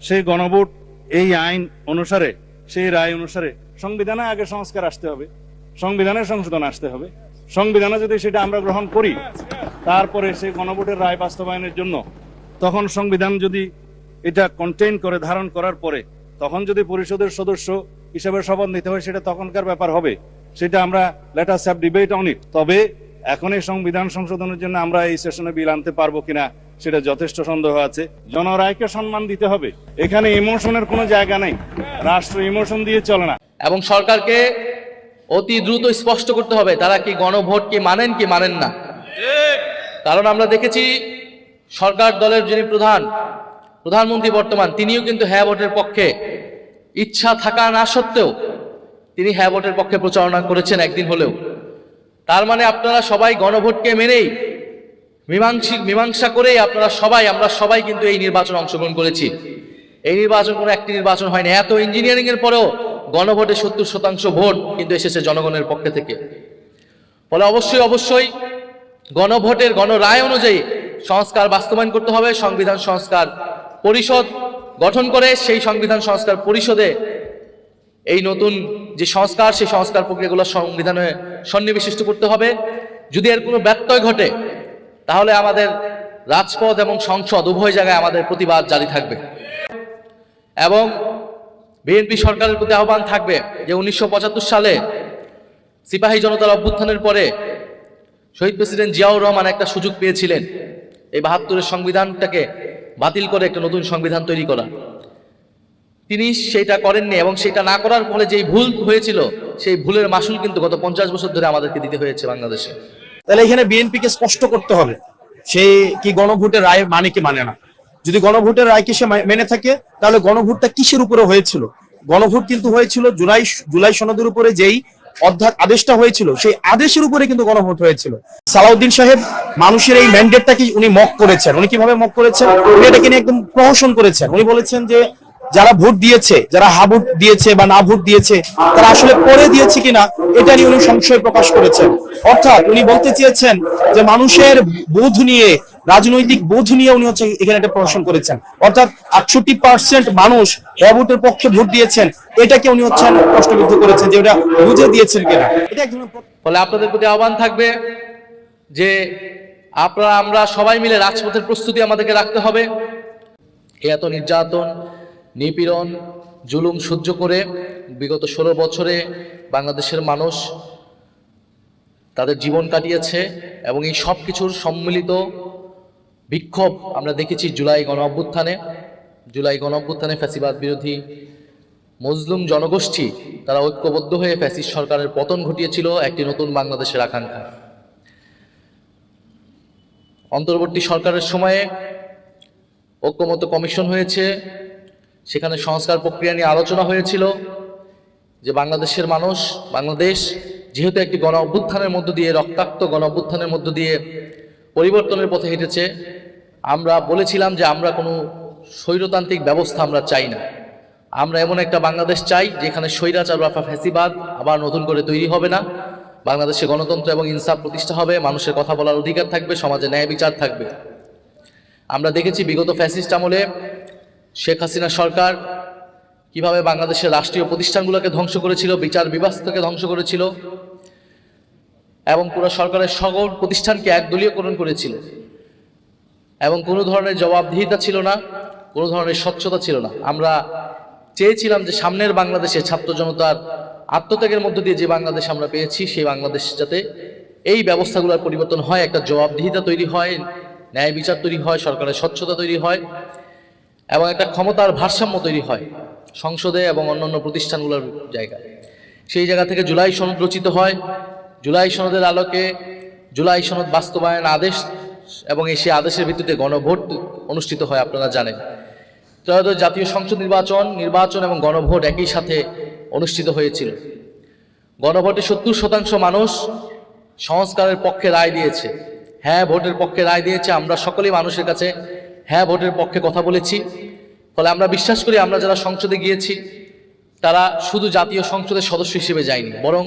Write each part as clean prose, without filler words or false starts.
সেই গণভোট এই আইন অনুসারে, সেই রায় অনুসারে সংবিধানে আগে সংস্কার আসতে হবে, সংবিধানের সংশোধন আসতে হবে। সংবিধানে যদি সেটা আমরা গ্রহণ করি, তারপরে সেই গণভোটের রায় বাস্তবায়নের জন্য তখন সংবিধান যদি এটা কন্টেইন করে, ধারণ করার পরে তখন যদি পরিষদের সদস্য হিসেবে শপথ নিতে হয়, সেটা তখনকার ব্যাপার হবে। সেটা আমরা let us have debate on it. তবে এখন এই সংবিধান সংশোধনের জন্য আমরা এই সেশনে বিল আনতে পারবো কিনা সেটা যথেষ্ট সন্দেহ আছে। জনরায়কে সম্মান দিতে হবে, এখানে ইমোশনের কোনো জায়গা নেই, রাষ্ট্র ইমোশন দিয়ে চলে না। এবং সরকারকে অতি দ্রুত স্পষ্ট করতে হবে তারা কি গণভোটকে মানেন কি মানেন না। কারণ আমরা দেখেছি সরকার দলের যিনি প্রধানমন্ত্রী বর্তমান, তিনিও কিন্তু হ্যাঁ ভোটের পক্ষে, ইচ্ছা থাকা না সত্ত্বেও তিনি হ্যাঁ ভোটের পক্ষে প্রচারণা করেছেন একদিন হলেও। তার মানে আপনারা সবাই গণভোটকে মেনেই মীমাংসা করেই আমরা সবাই কিন্তু এই নির্বাচনে অংশগ্রহণ করেছি। এই নির্বাচন কোনো একটি নির্বাচন হয়নি। এত ইঞ্জিনিয়ারিং এর পরেও গণভোটে 70% ভোট কিন্তু এসেছে জনগণের পক্ষে থেকে। ফলে অবশ্যই গণভোটের গণরায় অনুযায়ী সংস্কার বাস্তবায়ন করতে হবে। সংবিধান সংস্কার পরিষদ গঠন করে সেই সংবিধান সংস্কার পরিষদে এই নতুন যে সংস্কার, সেই সংস্কার প্রক্রিয়াগুলো সংবিধানে সন্নিবেশিত করতে হবে। যদি এর কোনো ব্যত্যয় ঘটে তাহলে আমাদের রাজপথ এবং সংসদ উভয় জায়গায় আমাদের প্রতিবাদ জারি থাকবে। এবং বিএনপি সরকারের প্রতি আহ্বান থাকবে যে 1975 সালে সিপাহী জনতার অভ্যুত্থানের পরে শহীদ প্রেসিডেন্ট জিয়াউর রহমান একটা সুযোগ পেয়েছিলেন এই 72-এর সংবিধানটাকে বাতিল করে একটা নতুন সংবিধান তৈরি করা। তিনি সেটা করেননি, এবং সেটা না করার ফলে যেই ভুল হয়েছিল সেই ভুলের মাসুল কিন্তু গত 50 বছর ধরে আমাদেরকে দিতে হয়েছে বাংলাদেশে। তাহলে এখানে বিএনপিকে স্পষ্ট করতে হবে সে কি গণভোটের রায় মানে কি মানে না। যদি গণভোটের রায়কে সে মেনে থাকে তাহলে গণভোটটা কিসের উপরে হয়েছিল? গণভোট কিন্তু হয়েছিল জুলাই সনদের উপরে যেই আদেশটা হয়েছিল, সেই আদেশের উপরে কিন্তু গণভোট হয়েছিল। সালাউদ্দিন সাহেব মানুষের এই ম্যান্ডেটটাকে উনি মক করেছেন। উনি কিভাবে মক করেছেন? উনি এটাকে নিয়ে একদম প্রহসন করেছেন। উনি বলেছেন যে যারা ভোট দিয়েছে, যারা হা ভোট দিয়েছে বা না ভোট দিয়েছে, তারা আসলে পরে দিয়েছে কিনা এটা নিয়ে উনি সংশয় প্রকাশ করেছেন। অর্থাৎ উনি বলতে চেয়েছেন যে মানুষের বোধ নিয়ে, রাজনৈতিক বোধ নিয়ে উনি হচ্ছে এখানে একটা প্রদর্শন করেছেন। অর্থাৎ 68% মানুষ হ্যাঁ ভোটের পক্ষে ভোট দিয়েছেন, এটাকে উনি হচ্ছেন প্রশ্নবিদ্ধ করেছেন যে ওটা বুঝে দিয়েছেন কিনা। এটা ফলে আপনাদের প্রতি আহ্বান থাকবে যে আমরা সবাই মিলে রাজপথের প্রস্তুতি আমাদেরকে রাখতে হবে। এত নির্যাতন, নিপীড়ন, জুলুম সহ্য করে বিগত 16 বছরে বাংলাদেশের মানুষ তাদের জীবন কাটিয়েছে, এবং এই সব কিছুর সম্মিলিত বিক্ষোভ আমরা দেখেছি জুলাই গণ অভ্যুত্থানে ফ্যাসিবাদ বিরোধী মজলুম জনগোষ্ঠী তারা ঐক্যবদ্ধ হয়ে ফ্যাসিস্ট সরকারের পতন ঘটিয়েছিল একটি নতুন বাংলাদেশের আকাঙ্ক্ষা। অন্তর্বর্তী সরকারের সময়ে ঐক্যমত্য কমিশন হয়েছে, সেখানে সংস্কার প্রক্রিয়া নিয়ে আলোচনা হয়েছিল যে বাংলাদেশ যেহেতু একটি গণ অভ্যুত্থানের মধ্য দিয়ে, রক্তাক্ত গণ অভ্যুত্থানের মধ্য দিয়ে পরিবর্তনের পথে হেঁটেছে। আমরা বলেছিলাম যে আমরা কোনো স্বৈরতান্ত্রিক ব্যবস্থা আমরা চাই না। আমরা এমন একটা বাংলাদেশ চাই যেখানে স্বৈরাচার বা ফ্যাসিবাদ আবার নতুন করে তৈরি হবে না। বাংলাদেশে গণতন্ত্র এবং ইনসাফ প্রতিষ্ঠা হবে, মানুষের কথা বলার অধিকার থাকবে, সমাজে ন্যায় বিচার থাকবে। আমরা দেখেছি বিগত ফ্যাসিস্ট আমলে শেখ হাসিনা সরকার কিভাবে বাংলাদেশের রাষ্ট্রীয় প্রতিষ্ঠানগুলোকে ধ্বংস করেছিল, বিচার ব্যবস্থাকে ধ্বংস করেছিল, এবং পুরো সরকারের সকল প্রতিষ্ঠানকে একদলীয়করণ করেছিল, এবং কোনো ধরনের জবাবদিহিতা ছিল না, কোনো ধরনের স্বচ্ছতা ছিল না। আমরা চেয়েছিলাম যে সামনের বাংলাদেশে ছাত্র জনতার আত্মত্যাগের মধ্য দিয়ে যে বাংলাদেশ আমরা পেয়েছি, সেই বাংলাদেশ যাতে এই ব্যবস্থাগুলোর পরিবর্তন হয়, একটা জবাবদিহিতা তৈরি হয়, ন্যায় বিচার তৈরি হয়, সরকারের স্বচ্ছতা তৈরি হয়, এবং একটা ক্ষমতার ভারসাম্য তৈরি হয় সংসদে এবং অন্যান্য প্রতিষ্ঠানগুলোর জায়গায়। সেই জায়গা থেকে জুলাই সনদ রচিত হয়। জুলাই সনদের আলোকে জুলাই সনদ বাস্তবায়ন আদেশ এবং সেই আদেশের ভিত্তিতে গণভোট অনুষ্ঠিত হয়। আপনারা জানেন ত্রয়োদশ জাতীয় সংসদ নির্বাচন এবং গণভোট একই সাথে অনুষ্ঠিত হয়েছিল। গণভোটে 70% মানুষ সংস্কারের পক্ষে রায় দিয়েছে, হ্যাঁ ভোটের পক্ষে রায় দিয়েছে। আমরা সকলেই মানুষের কাছে হ্যাঁ ভোটের পক্ষে কথা বলেছি। ফলে আমরা বিশ্বাস করি আমরা যারা সংসদে গিয়েছি তারা শুধু জাতীয় সংসদের সদস্য হিসেবে যায়নি, বরং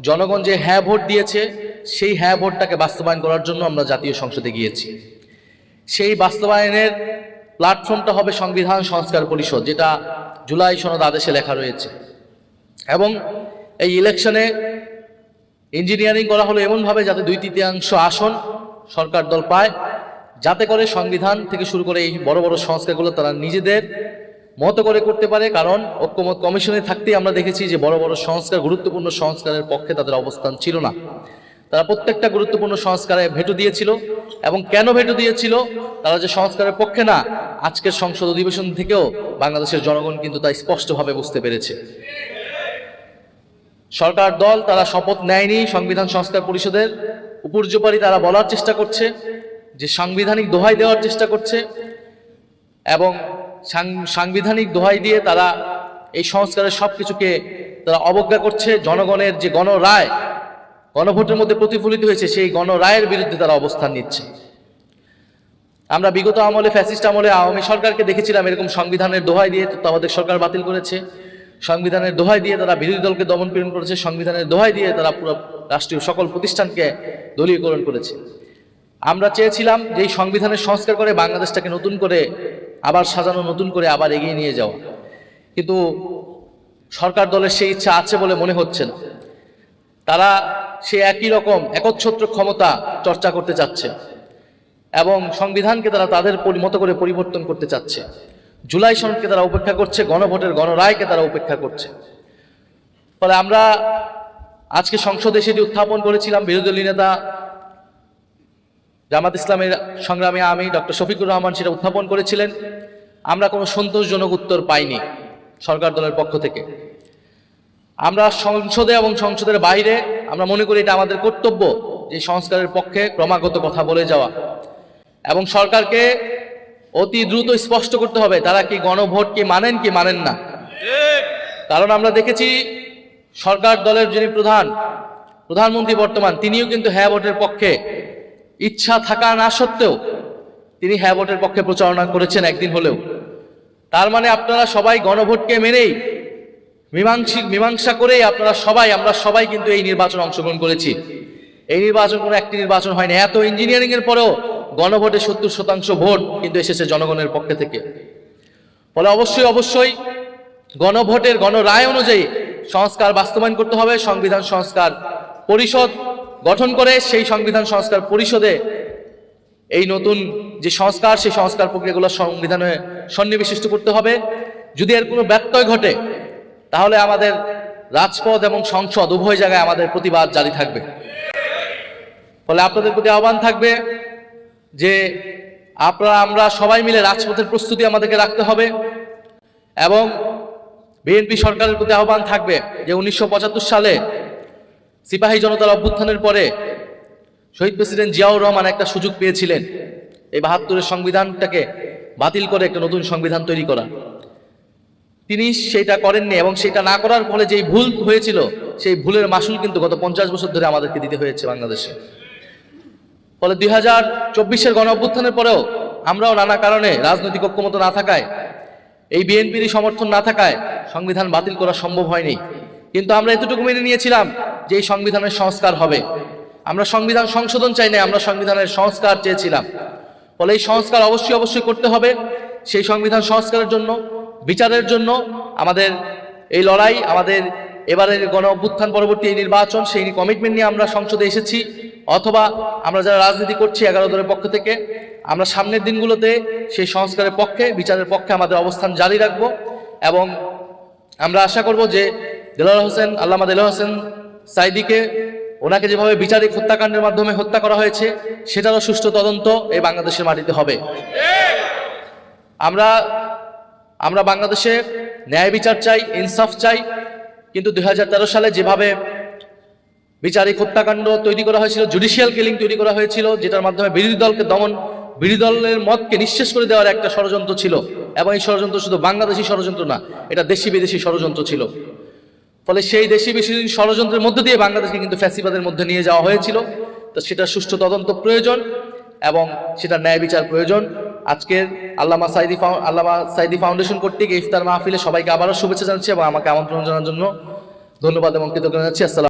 জনগণ যে হ্যাঁ ভোট দিয়েছে সেই হ্যাঁ ভোটটাকে বাস্তবায়ন করার জন্য আমরা জাতীয় সংসদে গিয়েছি। সেই বাস্তবায়নের প্ল্যাটফর্মটা হবে সংবিধান সংস্কার পরিষদ, যেটা জুলাই সনদ আদেশে লেখা রয়েছে। এবং এই ইলেকশনে ইঞ্জিনিয়ারিং করা হলো এমনভাবে যাতে 2/3 আসন সরকার দল পায়, যাতে করে সংবিধান থেকে শুরু করে এই বড় বড় সংস্কারগুলো তারা নিজেদের মতো করে করতে পারে। কারণ ঐক্যমত কমিশনে থাকতেই আমরা দেখেছি যে বড় বড় সংস্কার, গুরুত্বপূর্ণ সংস্কারের পক্ষে তাদের অবস্থান ছিল না। তারা প্রত্যেকটা গুরুত্বপূর্ণ সংস্কারে ভেটো দিয়েছিল। এবং কেন ভেটো দিয়েছিল? তারা যে সংস্কারের পক্ষে না, আজকের সংসদ অধিবেশন থেকেও বাংলাদেশের জনগণ কিন্তু তা স্পষ্টভাবে বুঝতে পেরেছে। সরকার দল তারা শপথ নেয়নি সংবিধান সংস্কার পরিষদের, উপর্যুপরি তারা বলার চেষ্টা করছে, যে সাংবিধানিক দোহাই দেওয়ার চেষ্টা করছে, এবং সাংবিধানিক দোহাই দিয়ে তারা এই সংস্কারের সবকিছুকে তারা অবজ্ঞা করছে। জনগণের যে গণরায়, গণভোটের মধ্যে প্রতিফলিত হয়েছে, সেই গণরায়ের বিরুদ্ধে তারা অবস্থান নিচ্ছে। আমরা বিগত আমলে, ফ্যাসিস্ট আমলে আওয়ামী সরকারকে দেখেছিলাম এরকম সংবিধানের দোহাই দিয়ে তত্ত্বাবধায়ক সরকার বাতিল করেছে, সংবিধানের দোহাই দিয়ে তারা বিরোধী দলকে দমন পীড়ন করেছে, সংবিধানের দোহাই দিয়ে তারা পুরো রাষ্ট্রীয় সকল প্রতিষ্ঠানকে দলীয়করণ করেছে। আমরা চেয়েছিলাম যে এই সংবিধানের সংস্কার করে বাংলাদেশটাকে নতুন করে আবার সাজানো, নতুন করে আবার এগিয়ে নিয়ে যাওয়া, কিন্তু সরকার দলের সেই ইচ্ছা আছে বলে মনে হচ্ছে না। তারা সে একই রকম একচ্ছত্র ক্ষমতা চর্চা করতে চাচ্ছে এবং সংবিধানকে তারা তাদের মতো করে পরিবর্তন করতে চাচ্ছে। জুলাই সনদকে তারা উপেক্ষা করছে, গণভোটের গণরায়কে তারা উপেক্ষা করছে। ফলে আমরা আজকে সংসদে সেটি উত্থাপন করেছিলাম। বিরোধী দলীয় নেতা জামাত ইসলামের সংগ্রামী আমির ডক্টর শফিকুর রহমান সেটা উত্থাপন করেছিলেন। আমরা কোনো সন্তোষজনক উত্তর পাইনি সরকার দলের পক্ষ থেকে। আমরা সংসদে এবং সংসদের বাইরে আমরা মনে করি এটা আমাদের কর্তব্য যে সংস্কারের পক্ষে ক্রমাগত কথা বলে যাওয়া, এবং সরকারকে অতি দ্রুত স্পষ্ট করতে হবে তারা কি গণভোটকে মানেন কি মানেন না। কারণ আমরা দেখেছি সরকার দলের যিনি প্রধানমন্ত্রী বর্তমান, তিনিও কিন্তু হ্যাঁ ভোটের পক্ষে, ইচ্ছা থাকা না সত্ত্বেও তিনি হ্যাঁ ভোটের পক্ষে প্রচারণা করেছেন একদিন হলেও। তার মানে আপনারা সবাই গণভোটকে মেনেই মীমাংসা করেই আমরা সবাই কিন্তু এই নির্বাচনে অংশগ্রহণ করেছি। এই নির্বাচন কোনো একটি নির্বাচন হয়নি। এত ইঞ্জিনিয়ারিং এর পরেও গণভোটে 70% ভোট কিন্তু এসেছে জনগণের পক্ষে থেকে। ফলে অবশ্যই গণভোটের গণরায় অনুযায়ী সংস্কার বাস্তবায়ন করতে হবে। সংবিধান সংস্কার পরিষদ গঠন করে সেই সংবিধান সংস্কার পরিষদে এই নতুন যে সংস্কার, সেই সংস্কার প্রক্রিয়াগুলো সংবিধানে সন্নিবেশিত করতে হবে। যদি এর কোনো ব্যত্যয় ঘটে তাহলে আমাদের রাজপথ এবং সংসদ উভয় জায়গায় আমাদের প্রতিবাদ জারি থাকবে। ফলে আপনাদের প্রতি আহ্বান থাকবে যে আমরা সবাই মিলে রাজপথের প্রস্তুতি আমাদেরকে রাখতে হবে, এবং বিএনপি সরকারের প্রতি আহ্বান থাকবে যে 1975 সালে সিপাহী জনতার অভ্যুত্থানের পরে শহীদ প্রেসিডেন্ট জিয়াউর রহমান একটা সুযোগ পেয়েছিলেন এই 72-এর সংবিধানটাকে বাতিল করে একটা নতুন সংবিধান তৈরি করা। তিনি সেটা করেননি, এবং সেটা না করার ফলে যেই ভুল হয়েছিল সেই ভুলের মাসুল কিন্তু গত 50 বছর ধরে আমাদেরকে দিতে হয়েছে বাংলাদেশে। ফলে 2024-এর গণ অভ্যুত্থানের পরেও আমরাও নানা কারণে রাজনৈতিক ঐক্যমত না থাকায়, এই বিএনপির সমর্থন না থাকায় সংবিধান বাতিল করা সম্ভব হয়নি। কিন্তু আমরা এতটুকু মেনে নিয়েছিলাম যে এই সংবিধানের সংস্কার হবে। আমরা সংবিধান সংশোধন চাই না, আমরা সংবিধানের সংস্কার চেয়েছিলাম। ফলে এই সংস্কার অবশ্যই করতে হবে। সেই সংবিধান সংস্কারের জন্য, বিচারের জন্য আমাদের এই লড়াই, আমাদের এবারের গণ অভ্যুত্থান পরবর্তী এই নির্বাচন, সেই কমিটমেন্ট নিয়ে আমরা সংসদে এসেছি। অথবা আমরা যারা রাজনীতি করছি 11 দলের পক্ষ থেকে, আমরা সামনের দিনগুলোতে সেই সংস্কারের পক্ষে, বিচারের পক্ষে আমাদের অবস্থান জারি রাখবো। এবং আমরা আশা করব যে আল্লামা দেলোয়ার হোসেন সাঈদীকে, ওনাকে যেভাবে বিচারিক হত্যাকাণ্ডের মাধ্যমে হত্যা করা হয়েছে, সেটারও সুষ্ঠু তদন্ত এই বাংলাদেশের মাটিতে হবে। আমরা বাংলাদেশে ন্যায় বিচার চাই, ইনসাফ চাই। কিন্তু 2013 সালে যেভাবে বিচারিক হত্যাকাণ্ড তৈরি করা হয়েছিল, জুডিশিয়াল কিলিং তৈরি করা হয়েছিল, যেটার মাধ্যমে বিরোধী দলকে দমন, বিরোধী দলের মতকে নিঃশেষ করে দেওয়ার একটা ষড়যন্ত্র ছিল। এবং এই ষড়যন্ত্র শুধু বাংলাদেশি ষড়যন্ত্র না, এটা দেশি বিদেশি ষড়যন্ত্র ছিল। ফলে সেই দেশি বিদেশি ষড়যন্ত্রের মধ্যে দিয়ে বাংলাদেশকে কিন্তু ফ্যাসিবাদের মধ্যে নিয়ে যাওয়া হয়েছিল। তো সেটার সুষ্ঠু তদন্ত প্রয়োজন এবং সেটা ন্যায় বিচার প্রয়োজন। আজকের আল্লামা সাঈদী ফাউন্ডেশন কর্তৃক ইফতার মাহফিলে সবাইকে আবারও শুভেচ্ছা জানাচ্ছি এবং আমাকে আমন্ত্রণ জানার জন্য ধন্যবাদ এবং কৃতজ্ঞতা জানাচ্ছি। আসসালাম।